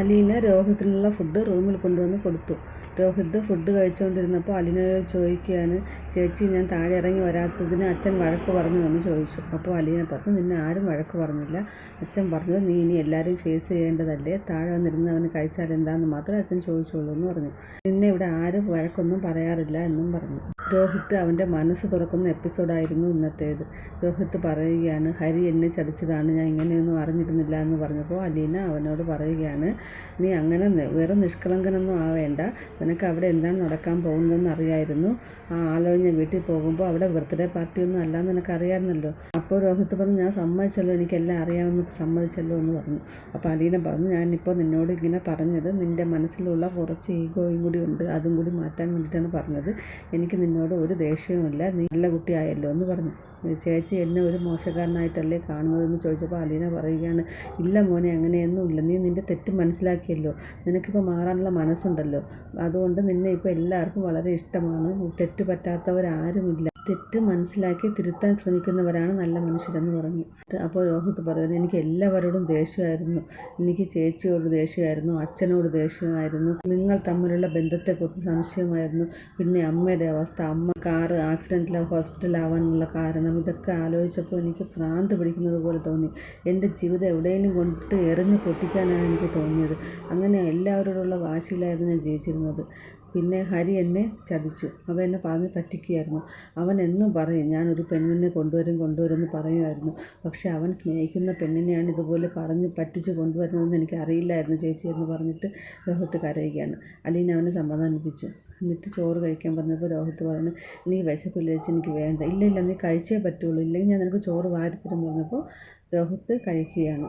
Aleena രോഹിത്തിനുള്ള food റൂമിൽ കൊണ്ടുവന്ന് കൊടുത്തു. രോഹിത് ഫുഡ് കഴിച്ചുകൊണ്ടിരുന്നപ്പോൾ അലീനയോട് ചോദിക്കുകയാണ്, ചേച്ചി ഞാൻ താഴെ ഇറങ്ങി വരാത്തതിന് അച്ഛൻ വഴക്ക് പറഞ്ഞു എന്ന് ചോദിച്ചു. അപ്പോൾ അലീന പറഞ്ഞു, നിന്നെ ആരും വഴക്ക് പറഞ്ഞില്ല. അച്ഛൻ പറഞ്ഞത് നീ ഇനി എല്ലാവരും ഫേസ് ചെയ്യേണ്ടതല്ലേ, താഴെ വന്നിരുന്ന് അവന് കഴിച്ചാൽ എന്താണെന്ന് മാത്രമേ അച്ഛൻ ചോദിച്ചുള്ളൂ എന്ന് പറഞ്ഞു. നിന്നെ ഇവിടെ ആരും വഴക്കൊന്നും പറയാറില്ല എന്നും പറഞ്ഞു. രോഹിത് അവൻ്റെ മനസ്സ് തുറക്കുന്ന എപ്പിസോഡായിരുന്നു ഇന്നത്തേത്. രോഹിത് പറയുകയാണ്, ഹരി എന്നെ ചതിച്ചതാണ്, ഞാൻ ഇങ്ങനെയൊന്നും അറിഞ്ഞിരുന്നില്ല എന്ന് പറഞ്ഞപ്പോൾ അലീന അവനോട് പറയുകയാണ്, നീ അങ്ങനെ വെറും നിഷ്കളങ്കനൊന്നും ആവേണ്ട, നിനക്ക് അവിടെ എന്താണ് നടക്കാൻ പോകുന്നതെന്ന് അറിയായിരുന്നു. ആ ആളൊഴിഞ്ഞ വീട്ടിൽ പോകുമ്പോൾ അവിടെ ബർത്ത്ഡേ പാർട്ടിയൊന്നും അല്ലാന്ന് നിനക്കറിയാമായിരുന്നല്ലോ. അപ്പോൾ രോഹിത് പറഞ്ഞു, ഞാൻ സമ്മതിച്ചല്ലോ, എനിക്കെല്ലാം അറിയാമെന്ന് സമ്മതിച്ചല്ലോ എന്ന് പറഞ്ഞു. അപ്പോൾ അലീന പറഞ്ഞു, ഞാനിപ്പോൾ നിന്നോട് ഇങ്ങനെ പറഞ്ഞത് നിൻ്റെ മനസ്സിലുള്ള കുറച്ച് ഈഗോയും കൂടി ഉണ്ട്, അതും കൂടി മാറ്റാൻ വേണ്ടിയിട്ടാണ് പറഞ്ഞത്. എനിക്ക് നിന്നോട് ഒരു ദേഷ്യവുമില്ല, നീ നല്ല കുട്ടിയായല്ലോ എന്ന് പറഞ്ഞു. ചേച്ചി എന്നെ ഒരു മോശക്കാരനായിട്ടല്ലേ കാണുന്നതെന്ന് ചോദിച്ചപ്പോൾ അലീന പറയുകയാണ്, ഇല്ല മോനെ, അങ്ങനെയൊന്നുമില്ല, നീ നിൻ്റെ തെറ്റ് മനസ്സിലാക്കിയല്ലോ, നിനക്കിപ്പോൾ മാറാനുള്ള മനസ്സുണ്ടല്ലോ, അതുകൊണ്ട് നിന്നെ ഇപ്പോൾ എല്ലാവർക്കും വളരെ ഇഷ്ടമാണ്. തെറ്റ് പറ്റാത്തവരാരുമില്ല, തെറ്റ് മനസ്സിലാക്കി തിരുത്താൻ ശ്രമിക്കുന്നവരാണ് നല്ല മനുഷ്യരെന്ന് പറഞ്ഞു. അപ്പോൾ രോഹിത് പറയുന്നു, എനിക്ക് എല്ലാവരോടും ദേഷ്യമായിരുന്നു, എനിക്ക് ചേച്ചിയോട് ദേഷ്യമായിരുന്നു, അച്ഛനോട് ദേഷ്യമായിരുന്നു, നിങ്ങൾ തമ്മിലുള്ള ബന്ധത്തെക്കുറിച്ച് സംശയമായിരുന്നു, പിന്നെ അമ്മയുടെ അവസ്ഥ, അമ്മ കാറ് ആക്സിഡൻറ്റിൽ ഹോസ്പിറ്റലാവാനുള്ള കാരണം, ഇതൊക്കെ ആലോചിച്ചപ്പോൾ എനിക്ക് ഭ്രാന്ത് പിടിക്കുന്നത് പോലെ തോന്നി. എൻ്റെ ജീവിതം എവിടെയെങ്കിലും കൊണ്ടിട്ട് എറിഞ്ഞ് പൊട്ടിക്കാനാണ് എനിക്ക് തോന്നിയത്. അങ്ങനെ എല്ലാവരോടുള്ള വാശിയിലായിരുന്നു ഞാൻ ജീവിച്ചിരുന്നത്. പിന്നെ ഹരി എന്നെ ചതിച്ചു, അവൻ എന്നെ പറഞ്ഞ് പറ്റിക്കുകയായിരുന്നു. അവൻ എന്നും പറയും, ഞാനൊരു പെണ്ണിനെ കൊണ്ടുവരുമെന്ന് പറയുമായിരുന്നു. പക്ഷേ അവൻ സ്നേഹിക്കുന്ന പെണ്ണിനെയാണ് ഇതുപോലെ പറഞ്ഞ് പറ്റിച്ച് കൊണ്ടുവരുന്നതെന്ന് എനിക്ക് അറിയില്ലായിരുന്നു ചേച്ചി എന്ന് പറഞ്ഞിട്ട് രോഹിത് കരയുകയാണ്. അലീന അവനെ സമാധാനിപ്പിച്ചു. എന്നിട്ട് ചോറ് കഴിക്കാൻ പറഞ്ഞപ്പോൾ രോഹിത് പറഞ്ഞു, എനിക്ക് വിശപ്പില്ല ചേച്ചി, എനിക്ക് വേണ്ട. ഇല്ല നീ കഴിച്ചേ പറ്റുള്ളൂ, ഇല്ലെങ്കിൽ ഞാൻ നിനക്ക് ചോറ് വാരിത്തരുമെന്ന് പറഞ്ഞപ്പോൾ രോഹിത് കഴിക്കുകയാണ്.